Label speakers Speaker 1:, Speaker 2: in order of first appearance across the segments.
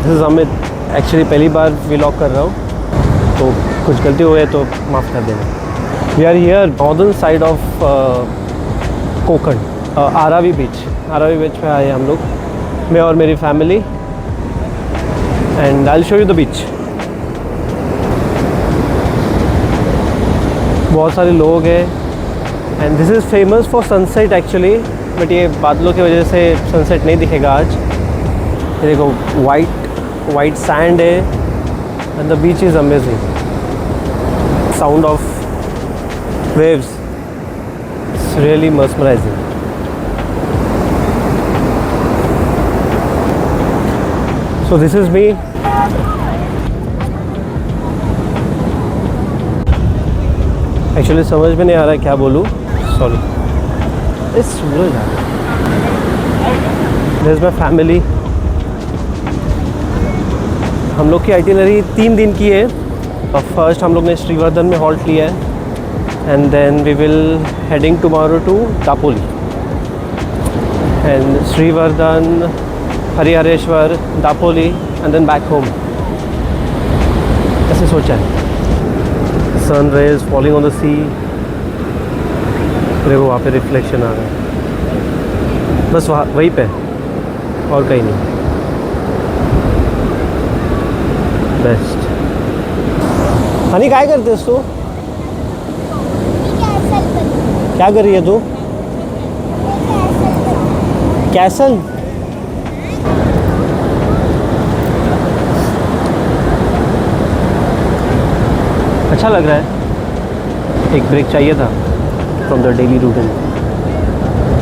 Speaker 1: This is Amit. Actually पहली बार vlog कर रहा हूँ, तो कुछ गलती हुए तो माफ़ कर देना। We are here northern side of Konkan, Aravi beach. Aravi beach पे आए हम लोग, मैं और मेरी family, and I will show you the beach. बहुत सारे लोग हैं and this is famous for sunset actually, but ये बादलों की वजह से सनसेट नहीं दिखेगा आज। ये देखो वाइट सैंड है and the beach is amazing. Sound of waves, it's really mesmerizing. So this is me. Actually समझ में नहीं आ रहा है क्या बोलूँ, सॉरी। इस सूरज आ रहा है। This is my family. हम लोग की आइटिनरी 3 दिन की है। फर्स्ट हम लोग ने श्रीवर्धन में हॉल्ट लिया है and then we will heading tomorrow to Dapoli and Shrivardhan, Harihareshwar, Dapoli and then back home, ऐसे सोचा है। Sun rays falling on the sea, देखो वहाँ पे रिफ्लेक्शन आ रहा है, बस वहीं पे, और कहीं नहीं। बेस्ट। हनी क्या करते तू? क्या कर रही है तू? कैसल? अच्छा लग रहा है। एक ब्रेक चाहिए था from the daily routine,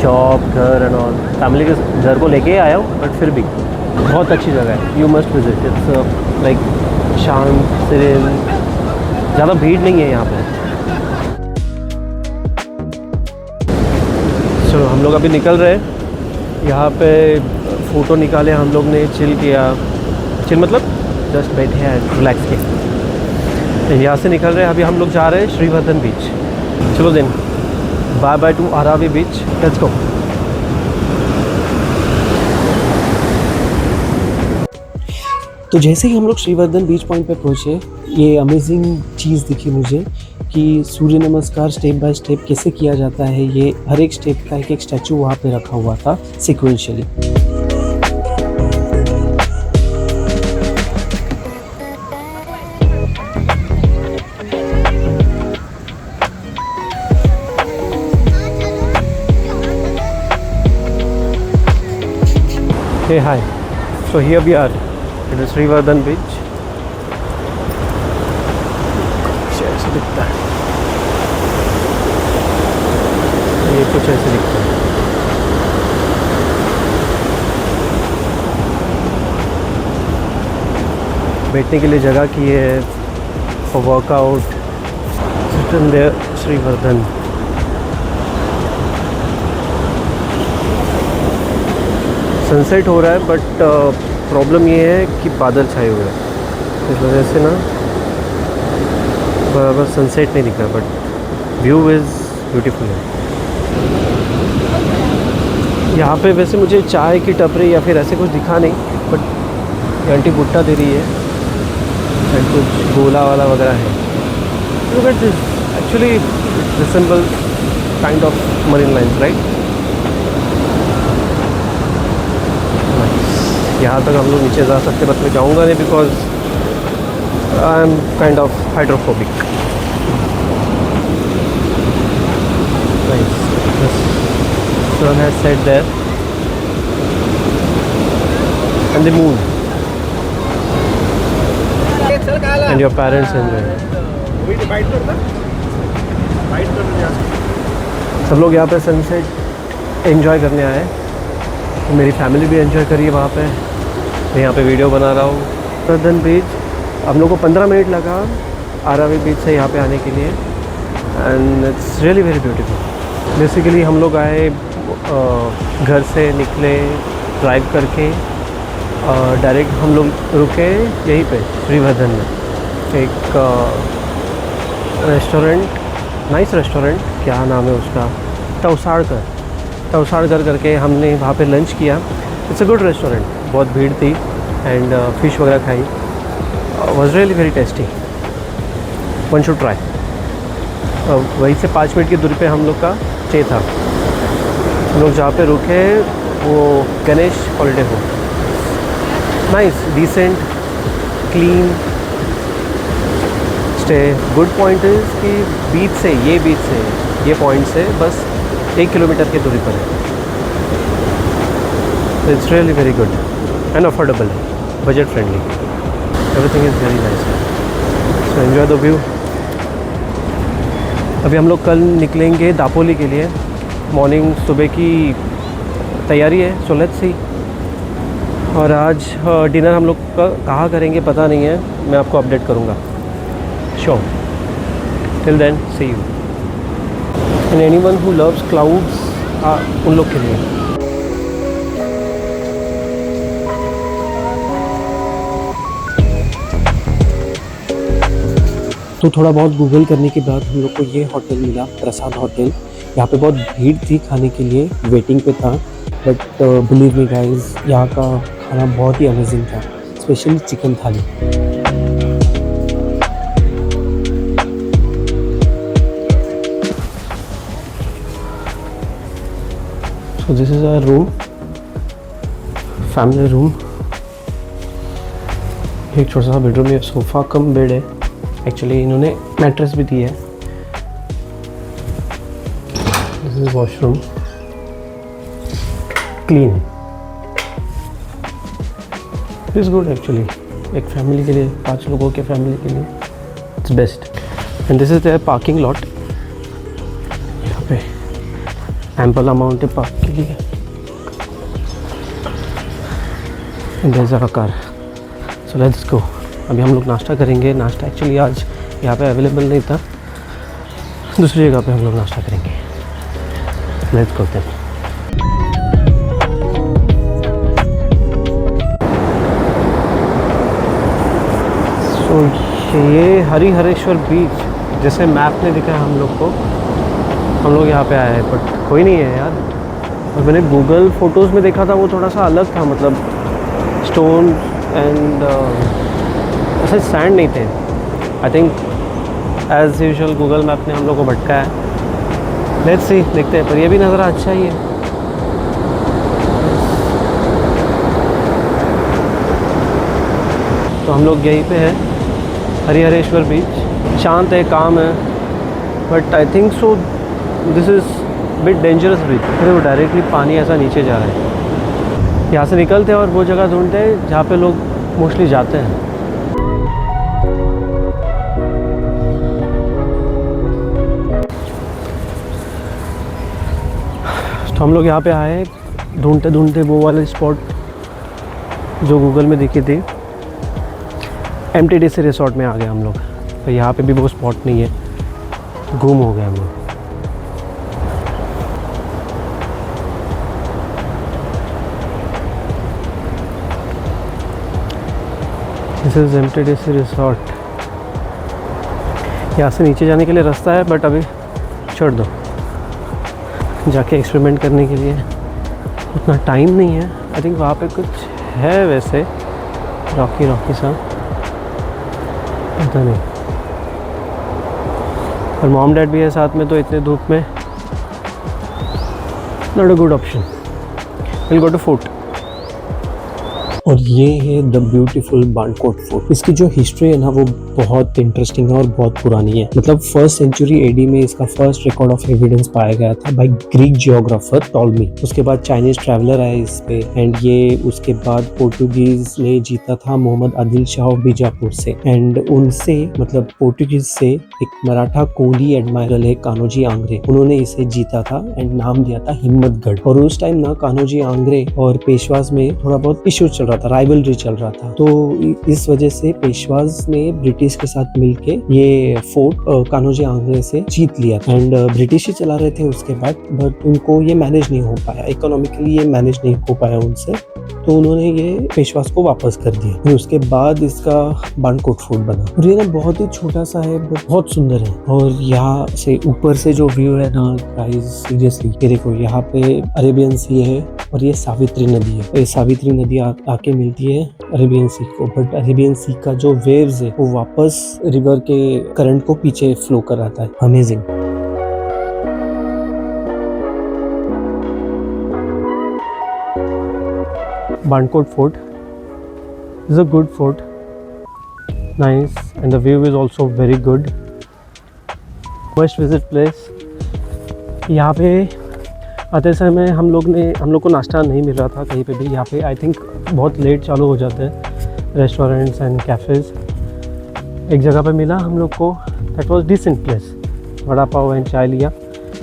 Speaker 1: job, घर एंड ऑल। फैमिली के घर को लेके आया हूँ, बट फिर भी बहुत अच्छी जगह है, you must visit. It's like शांत, सीरेन, ज़्यादा भीड़ नहीं है यहाँ पे। चलो हम लोग अभी निकल रहे हैं। यहाँ पे फ़ोटो निकाले हम लोग ने, चिल किया। चिल मतलब जस्ट बैठे हैं, रिलैक्स किया। यहाँ से निकल रहे हैं, अभी हम लोग जा रहे हैं श्रीवर्धन बीच। चलो then, bye bye to Aravi beach, let's go. तो जैसे ही हम लोग श्रीवर्धन बीच पॉइंट पे पहुँचे, ये अमेजिंग चीज़ दिखी मुझे कि सूर्य नमस्कार स्टेप बाय स्टेप कैसे किया जाता है। ये हर एक स्टेप का एक स्टैचू वहाँ पे रखा हुआ था sequentially. Hey, hi. So here we are at the Srivardhan beach. ऐसे दिखता है, ये कुछ ऐसे दिखता है। बैठने के लिए जगह की है, for workout, sit there Shrivardhan. Sunset हो रहा है, बट प्रॉब्लम ये है कि बादल छाए हुए हैं, इस वजह से ना बराबर सनसेट नहीं दिख रहा, बट व्यू इज़ ब्यूटीफुल है। यहाँ पे वैसे मुझे चाय की टपरी या फिर ऐसे कुछ दिखा नहीं, बट आंटी भुट्टा दे रही है एंड कुछ गोला वाला वगैरह है। Look at this, actually resembles kind of marine lines, right. यहाँ तक हम लोग नीचे जा सकते, बट मैं जाऊँगा नहीं because I am kind of hydrophobic. Sun has set there and the moon and your parents enjoy. सब लोग यहाँ पे सनसेट एंजॉय करने आए, मेरी फैमिली भी एंजॉय करी है वहाँ पे। मैं यहाँ पे वीडियो बना रहा हूँ। श्रीवर्धन बीच, हम लोग को 15 मिनट लगा आरावी बीच से यहाँ पे आने के लिए, and it's really very beautiful. Basically हम लोग आए, घर से निकले ड्राइव करके, डायरेक्ट हम लोग रुके यहीं पे श्रीवर्धन में, एक रेस्टोरेंट, नाइस रेस्टोरेंट, क्या नाम है उसका, तवसाड़कर करके हमने वहाँ पे लंच किया। It's a good restaurant. बहुत भीड़ थी एंड फिश वगैरह खाई. Was really very tasty. One should try. वहीं से 5 मिनट की दूरी पे हम लोग का स्टे था. हम लोग जहाँ पे रुके वो Ganesh holiday home. Nice, decent, clean stay. Good point is कि बीच से ये पॉइंट से बस 1 किलोमीटर की दूरी पर है. It's really very good and affordable, budget friendly. Everything is very nice. So enjoy the view. अभी हम लोग कल निकलेंगे दापोली के लिए. मॉर्निंग सुबह की तैयारी है. So let's see. और आज डिनर हम लोग का कहाँ करेंगे पता नहीं है. मैं आपको अपडेट करूँगा. Sure. Till then see you. And anyone who loves clouds, उन लोग के लिए. तो थोड़ा बहुत गूगल करने के बाद हम लोग को ये होटल मिला, प्रसाद होटल. यहाँ पे बहुत भीड़ थी खाने के लिए, वेटिंग पे था. बट बिलीव मी गाइस, यहाँ का खाना बहुत ही अमेजिंग था, स्पेशली चिकन थाली. So this is our room, family room. एक छोटा सा बेडरूम है, सोफ़ा कम बेड है. एक्चुअली इन्होंने मैट्रेस भी दी है. This is washroom, clean. It's good actually. एक फैमिली के लिए, 5 लोगों के फैमिली के लिए it's best. And this is the parking lot. यहाँ पे एम्पल अमाउंट है पार्क के लिए. And there is a car. So let's go. अभी हम लोग नाश्ता करेंगे. नाश्ता एक्चुअली आज यहाँ पे अवेलेबल नहीं था, दूसरी जगह पे हम लोग नाश्ता करेंगे. Let's go then. सो ये हरिहरेश्वर बीच जैसे मैप ने दिखा है हम लोग को. हम लोग यहाँ पे आए हैं बट कोई नहीं है यार. और मैंने गूगल फ़ोटोज़ में देखा था वो थोड़ा सा अलग था, मतलब स्टोन एंड ऐसे सैंड नहीं थे. I think as usual Google map ने हम लोग को भटकाया है. लेट्स सी, देखते हैं. पर ये भी नज़ारा अच्छा ही है. तो हम लोग यहीं पे है, हरिहरेश्वर बीच. शांत है, काम है. But I think so this is bit dangerous breach. फिर वो डायरेक्टली पानी ऐसा नीचे जा रहा है. यहाँ से निकलते हैं और वो जगह ढूंढते हैं जहाँ पे लोग मोस्टली जाते हैं. तो हम लोग यहाँ पे आए ढूंढते ढूंढते वो वाले स्पॉट जो गूगल में दिखी थी. MTDC रिसोर्ट में आ गए हम लोग. तो यहाँ पे भी वो स्पॉट नहीं है, गुम हो गए हम लोग. This is MTDC resort. यहाँ से नीचे जाने के लिए रास्ता है बट अभी छोड़ दो. जाके एक्सपेरिमेंट करने के लिए उतना टाइम नहीं है. आई थिंक वहाँ पे कुछ है वैसे रॉकी सा, पता नहीं. और मॉम डैड भी है साथ में, तो इतने धूप में not a good option. Will go to fort. और ये है द ब्यूटीफुल बाणकोट फोर्ट. इसकी जो हिस्ट्री है ना वो बहुत इंटरेस्टिंग है और बहुत पुरानी है. मतलब 1st सेंचुरी AD में इसका फर्स्ट रिकॉर्ड ऑफ एविडेंस पाया गया था बाय ग्रीक जियोग्राफर टॉलमी. उसके बाद चाइनीज ट्रैवलर आए इस पे. एंड ये उसके बाद पोर्टुगीज ने जीता था मोहम्मद आदिल शाह ऑफ बीजापुर से. एंड उनसे मतलब पोर्टुगीज से एक मराठा कोली एडमायरल है कान्होजी आंग्रे, उन्होंने इसे जीता था एंड नाम दिया था हिम्मतगढ़. और उस टाइम ना कान्होजी आंग्रे और पेशवाज में थोड़ा बहुत इश्यू चल रहा था, राइवलरी चल रहा था. तो इस वजह से पेशवाज ने ब्रिटिश के साथ मिलके ये फोर्ट कान्होजी आंग्रे से जीत लिया. एंड ब्रिटिश ही चला रहे थे उसके बाद, बट उनको ये मैनेज नहीं हो पाया, इकोनॉमिकली ये मैनेज नहीं हो पाया उनसे. तो उन्होंने ये पेशवास को वापस कर दिया। फिर उसके बाद इसका बाणकोट फोर्ट बना। और ये ना बहुत ही छोटा सा है, बहुत सुंदर है। और यहाँ से ऊपर से जो व्यू है ना गाइस, सीरियसली ये देखो, यहाँ पे अरेबियन सी है और ये सावित्री नदी है। ये सावित्री नदी आके मिलती है अरेबियन सी को, बट अरेबियन सी का जो वेव्स है वो वापस रिवर के करंट को पीछे फ्लो कराता है। Amazing. Bankot fort is a good fort, nice, and the view is also very good. Must visit place. यहाँ पे आते समय हम लोग को नाश्ता नहीं मिल रहा था कहीं पे भी। यहाँ पे आई थिंक बहुत लेट चालू हो जाते हैं रेस्टोरेंट्स एंड कैफ़ेज़। एक जगह पे मिला हम लोग को, that was decent place. Vada pav and chai लिया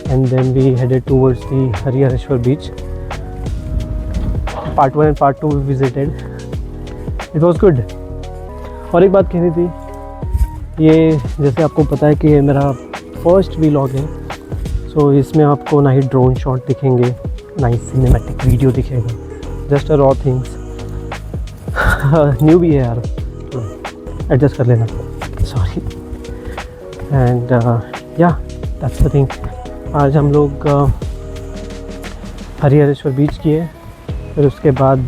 Speaker 1: and then we headed towards the Harihareshwar beach. Part 1 and part 2 we visited, it was good. और एक बात कहनी थी, ये जैसे आपको पता है कि ये मेरा फर्स्ट व्लॉग है, सो इसमें आपको ना ही ड्रोन शॉट दिखेंगे ना ही सिनेमैटिक वीडियो दिखेगा, just a raw things. New भी है यार, एडजस्ट कर लेना, सॉरी। एंड या दैट्स द थिंग। आज हम लोग हरिहरेश्वर बीच किए, फिर उसके बाद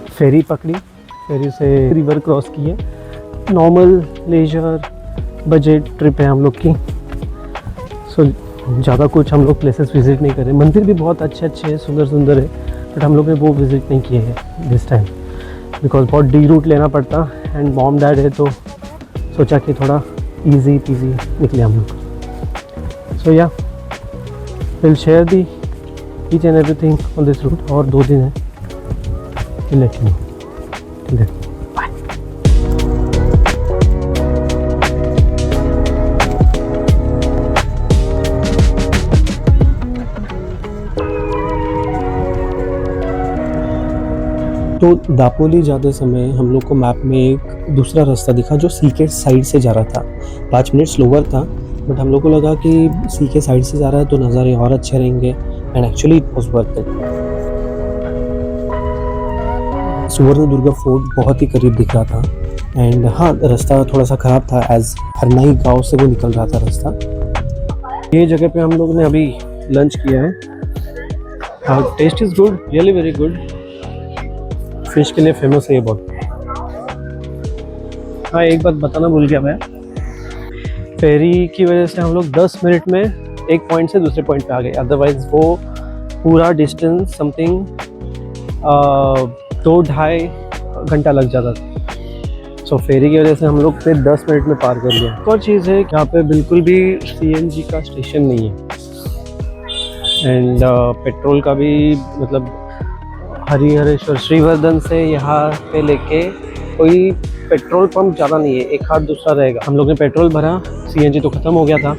Speaker 1: फेरी पकड़ी, फेरी से रिवर क्रॉस किए। नॉर्मल लेजर बजट ट्रिप है हम लोग की। सो ज़्यादा कुछ हम लोग प्लेसेस विज़िट नहीं करे। मंदिर भी बहुत अच्छे है, सुंदर है, बट हम लोग ने वो विज़िट नहीं किए हैं दिस टाइम, बिकॉज बहुत डी रूट लेना पड़ता एंड मॉम डैड है, तो सोचा कि थोड़ा इजी पीजी निकले हम लोग। So yeah will share the each and everything on this route. और 2 दिन है, let you know. Till then, bye. तो दापोली जाते समय हम लोग को मैप में एक दूसरा रास्ता दिखा जो सी के साइड से जा रहा था। 5 मिनट स्लोवर था, बट हम लोग को लगा कि सी के साइड से जा रहा है तो नज़ारे और अच्छे रहेंगे, and actually it was worth it. Suvarnadurg fort बहुत ही करीब दिख रहा था, एंड हाँ रास्ता थोड़ा सा ख़राब था, एज हरनाई गांव से वो निकल रहा था रास्ता। ये जगह पे हम लोग ने अभी लंच किया है। Taste is good, really very good. Fish के लिए फेमस है ये बहुत। हाँ, एक बात बताना भूल गया मैं, फेरी की वजह से हम लोग 10 मिनट में एक पॉइंट से दूसरे पॉइंट पे आ गए, अदरवाइज़ वो पूरा डिस्टेंस समथिंग 2-2.5 घंटा लग जाता था। सो फेरी की वजह से हम लोग फिर 10 मिनट में पार कर लिया। एक और चीज़ है, यहाँ पे बिल्कुल भी सीएनजी का स्टेशन नहीं है, एंड पेट्रोल का भी, मतलब हरिहरेश्वर श्रीवर्धन से यहाँ पे लेके कोई पेट्रोल पंप ज़्यादा नहीं है, एक हाथ दूसरा रहेगा। हम लोग ने पेट्रोल भरा, सीएनजी तो ख़त्म हो गया था।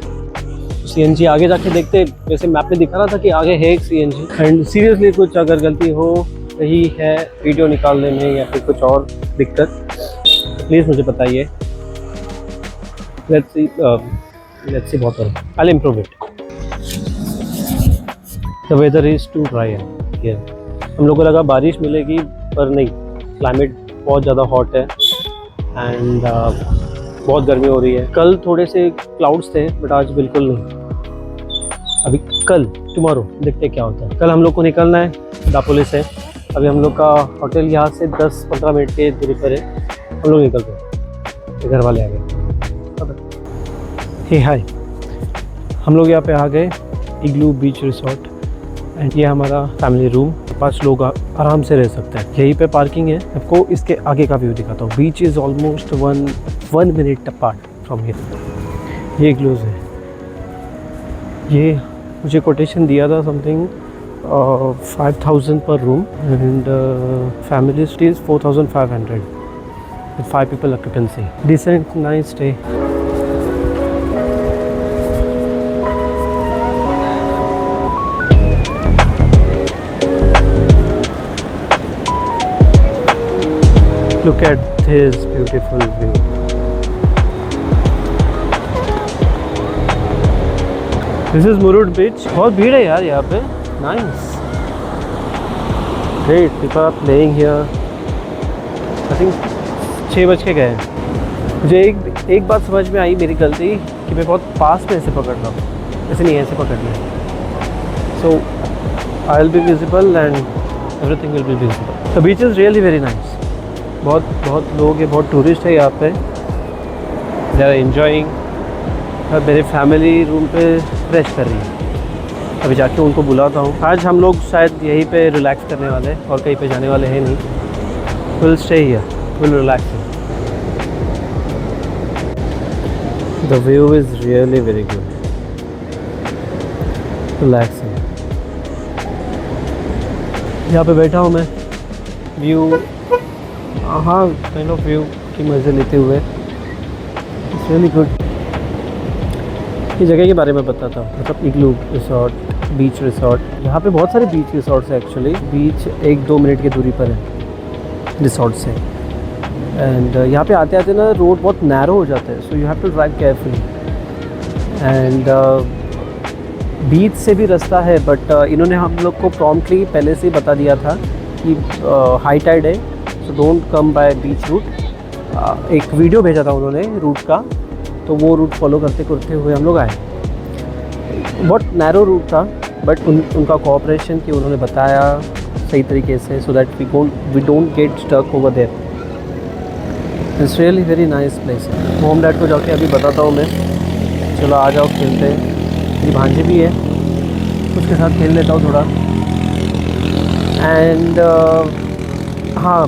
Speaker 1: सीएनजी आगे जाके देखते, वैसे मैप में दिखा रहा था कि आगे है एक सीएनजी। एंड सीरियसली कुछ अगर गलती हो रही है वीडियो निकालने में या फिर कुछ और दिक्कत, प्लीज़ मुझे बताइए। लेट्स सी बहुत I will improve it. The weather is too dry here. हम लोग को लगा बारिश मिलेगी, पर नहीं, क्लाइमेट बहुत ज़्यादा हॉट है एंड बहुत गर्मी हो रही है। कल थोड़े से क्लाउड्स थे, बट आज बिल्कुल नहीं। अभी कल टुमारो देखते क्या होता है। कल हम लोग को निकलना है दापोली से। अभी हम लोग का होटल यहाँ से 10-15 मिनट के दूरी पर है। हम लोग निकल गए, घर वाले आ गए। हे हाय, हम लोग यहाँ पे आ गए इग्लू बीच रिसोर्ट, एंड ये हमारा फैमिली रूम। 5 लोग आराम से रह सकते हैं। यहीं पे पार्किंग है। आपको इसके आगे का व्यू दिखाता हूँ। बीच is almost 1 minute apart from here. ये इग्लूज है। ये मुझे कोटेशन दिया था समथिंग 5,000 पर room, and family stay 4,500 with 5 people occupancy. Decent, nice stay. Look at this beautiful view. This is Murud Beach. बहुत भीड़ है यार यहाँ पे। Nice. great. People are playing here. I think 6 बज के गए. मुझे एक बात समझ में आई, मेरी गलती कि मैं बहुत पास में ऐसे पकड़ रहा हूँ, ऐसे नहीं ऐसे पकड़ना है. So I'll be visible and everything will be visible. The beach is really very nice. बहुत लोग हैं, बहुत टूरिस्ट है यहाँ पे. They are enjoying. और मेरी फैमिली रूम पे रेस्ट कर रही है. अभी जाके उनको बुलाता हूँ. आज हम लोग शायद यहीं पे रिलैक्स करने वाले हैं और कहीं पे जाने वाले हैं नहीं. We'll stay here. We'll relax. The view is really very good. Relaxing. यहाँ पे बैठा हूँ मैं. व्यू, हाँ, काइंड ऑफ व्यू की मज़े लेते हुए. It's really good. ये जगह के बारे में बताता हूँ. मतलब इग्लू रिसोर्ट, बीच रिसोर्ट. यहाँ पे बहुत सारे बीच रिसोर्ट्स हैं एक्चुअली. बीच 1-2 मिनट की दूरी पर है रिसोर्ट से. एंड यहाँ पे आते आते ना रोड बहुत नैरो हो जाता है. So you have to drive carefully. And बीच से भी रास्ता है, बट इन्होंने हम लोग को प्रॉम्प्टली पहले से ही बता दिया था कि हाई टाइड है, so don't come by beach route. एक वीडियो भेजा था उन्होंने रूट का, तो वो रूट फॉलो करते करते हुए हम लोग आए. बहुत नैरो रूट था, बट उनका कोऑपरेशन कि उन्होंने बताया सही तरीके से, so that we don't get stuck over there. It's really very nice place. Mom dad को जाके अभी बताता हूँ मैं. चलो आ जाओ, खेलते हैं. मेरी भांजी भी है, उसके साथ खेल लेता हूँ थोड़ा. एंड हाँ,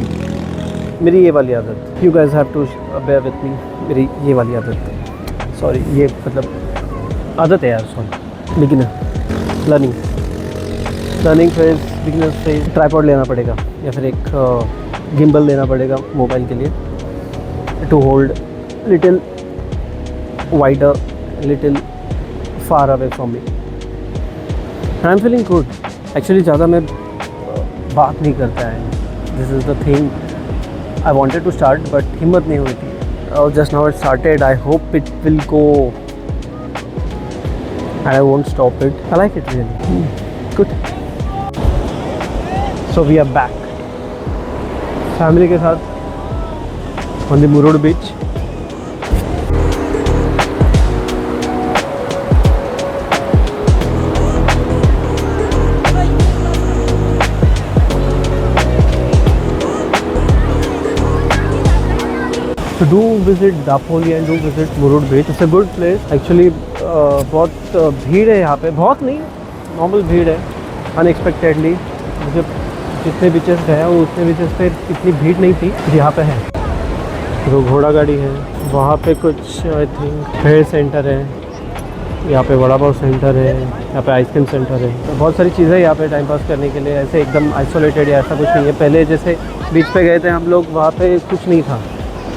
Speaker 1: मेरी ये वाली आदत, you guys have to bear with me. मेरी ये वाली आदत, सॉरी, ये मतलब आदत है यार, sorry. Beginner learning phase, beginner phase. Tripod लेना पड़ेगा या फिर एक गिम्बल लेना पड़ेगा मोबाइल के लिए, to hold little wider, little far away from me. I am feeling good. Actually ज़्यादा मैं बात नहीं करता है. This is the thing I wanted to start, but हिम्मत नहीं हुई थी. Just now it started. I hope it will go and I won't stop it. I like it really. Good. So we are back. Family के साथ on the Murud beach. So do visit Dapoli and do visit Murud beach. It's a good place. Actually बहुत भीड़ है यहाँ पे. बहुत नहीं, normal भीड़ है. अनएक्सपेक्टेडली मुझे जितने बीचेस गया हूँ उतने बीचेस पे इतनी भीड़ नहीं थी यहाँ पे है. तो घोड़ा गाड़ी है वहाँ पे. कुछ आई थिंक हेयर सेंटर है. यहाँ पे वड़ा पाव सेंटर है. यहाँ पे आइसक्रीम सेंटर है. तो बहुत सारी चीज़ें यहाँ पे टाइम पास करने के लिए. ऐसे एकदम आइसोलेटेड या ऐसा कुछ नहीं है. पहले जैसे बीच पे गए थे हम लोग, वहाँ पे कुछ नहीं था.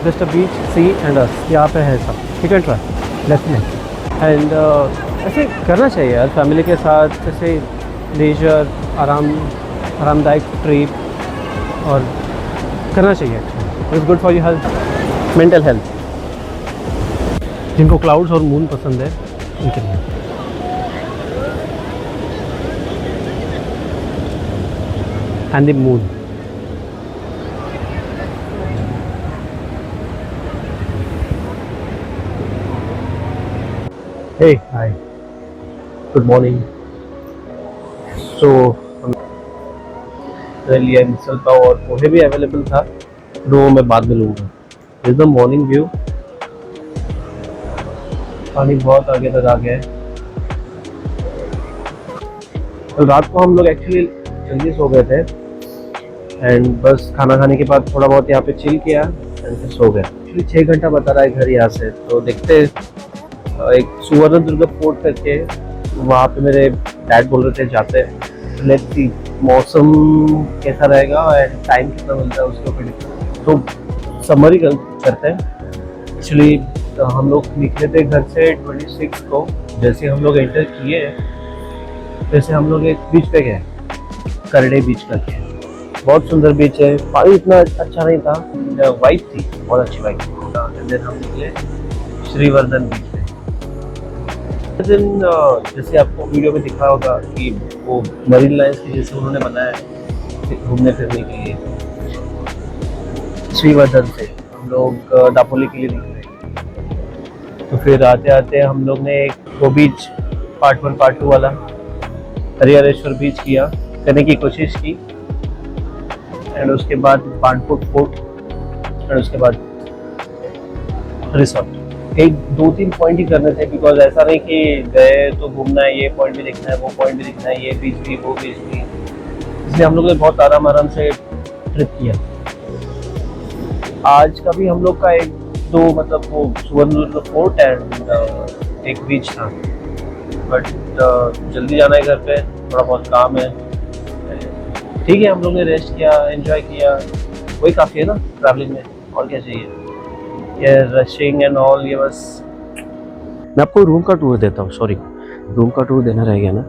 Speaker 1: Just a beach, sea and us. यहाँ पे है सब. You can try definitely. And ऐसे करना चाहिए यार फैमिली के साथ. जैसे लेजर, आरामदायक ट्रिप और करना चाहिए. It's good for your health, mental health. जिनको क्लाउड्स और मून पसंद है उनके लिए. And the moon. Hey, hi. Good morning. So, लिया मिसल पाव और पोहे भी अवेलेबल था. वो मैं बाद में लूँगा. Is the morning view. पानी बहुत आगे तक आ गया है. तो रात को हम लोग एक्चुअली जल्दी सो गए थे. एंड बस खाना खाने के बाद थोड़ा बहुत यहाँ पे चिल किया एंड फिर सो गए. एक्चुअली 6 घंटा बता रहा है घर यहाँ से. तो देखते एक सुवर्ण दुर्ग फोर्ट करके, वहाँ पे मेरे डैड बोल रहे थे जाते हैं. लेट्स सी मौसम कैसा रहेगा एंड टाइम कितना मिलता है उसके ऊपर. तो समरी करते हैं. एक्चुअली हम लोग निकले थे घर से 26 को. जैसे हम लोग एंटर किए वैसे हम लोग एक बीच पे गए, करडे बीच करके. बहुत सुंदर बीच है. पानी इतना अच्छा नहीं था, वाइब थी, बहुत अच्छी वाइब थी. देन हम निकले श्रीवर्धन बीच पे. दिन जैसे आपको वीडियो में दिखा होगा कि वो मरीन लाइन्स की जैसे उन्होंने बनाया है, घूमने फिरने के लिए। श्रीवर्धन से हम लोग दापोली के लिए निकले। तो फिर आते आते हम लोग ने वो बीच पार्ट 1 पार्ट 2 वाला हरिहरेश्वर बीच किया, करने की कोशिश की। एंड उसके बाद बाणपुर फोर्ट एंड उसके बाद रिसोर्ट। 1-2-3 पॉइंट ही करने थे, बिकॉज ऐसा नहीं कि गए तो घूमना है, ये पॉइंट भी देखना है, वो पॉइंट भी देखना है, ये बीच भी वो बीच भी। इसलिए हम लोग ने बहुत आराम से ट्रिप किया। आज का भी हम लोग का 1-2 मतलब वो सुवर्णदुर्ग फोर्ट एंड एक बीच था, बट जल्दी जाना है घर पे, थोड़ा बहुत काम है। ठीक है, हम लोग ने रेस्ट किया, एंजॉय किया, वही काफ़ी है ना ट्रैवलिंग में, और क्या चाहिए। ये रशिंग एंड ऑल, ये बस। मैं आपको रूम का टूर देता हूँ, सॉरी रूम का टूर देना रह गया ना,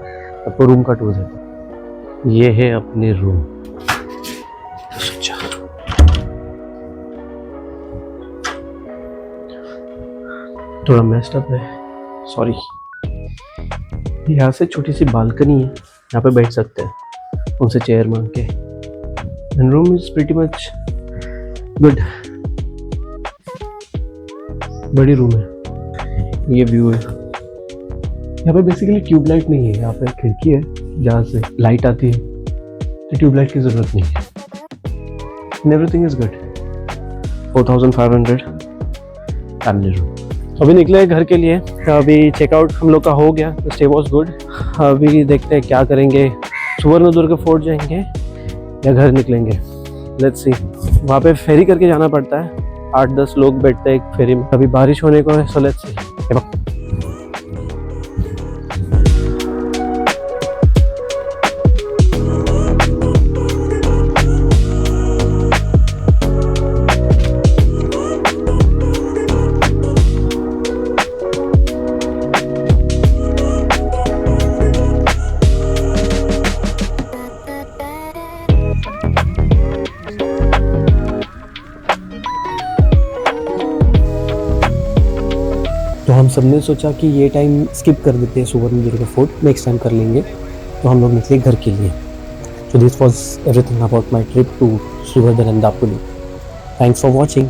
Speaker 1: आपको रूम का टूर देता हूँ। ये है अपने रूम। थोड़ा मेस्ड अप है, सॉरी। यहाँ से छोटी सी बालकनी है, यहाँ पे बैठ सकते हैं उनसे चेयर मांग के। And room is pretty much good, बड़ी रूम है। ये व्यू है। यहाँ पे बेसिकली ट्यूबलाइट नहीं है, यहाँ पे खिड़की है जहाँ से लाइट आती है, तो ट्यूबलाइट की ज़रूरत नहीं है। Everything is good. 4500 family room. अभी निकले घर के लिए, अभी चेकआउट हम लोग का हो गया, तो स्टे वॉज गुड। अभी देखते हैं क्या करेंगे, सुवर्णदुर्ग फोर्ट जाएंगे या घर निकलेंगे, लेट्स सी। वहाँ पे फेरी करके जाना पड़ता है, 8-10 लोग बैठते हैं एक फेरी में। अभी बारिश होने को है, सो लेट्स सी। तो हम सब ने सोचा कि ये टाइम स्किप कर देते हैं, सुवर्णदुर्ग फोर्ट नेक्स्ट टाइम कर लेंगे। तो हम लोग निकले घर के लिए। So this was everything about my trip to Suvardan and Dapoli. Thanks for watching.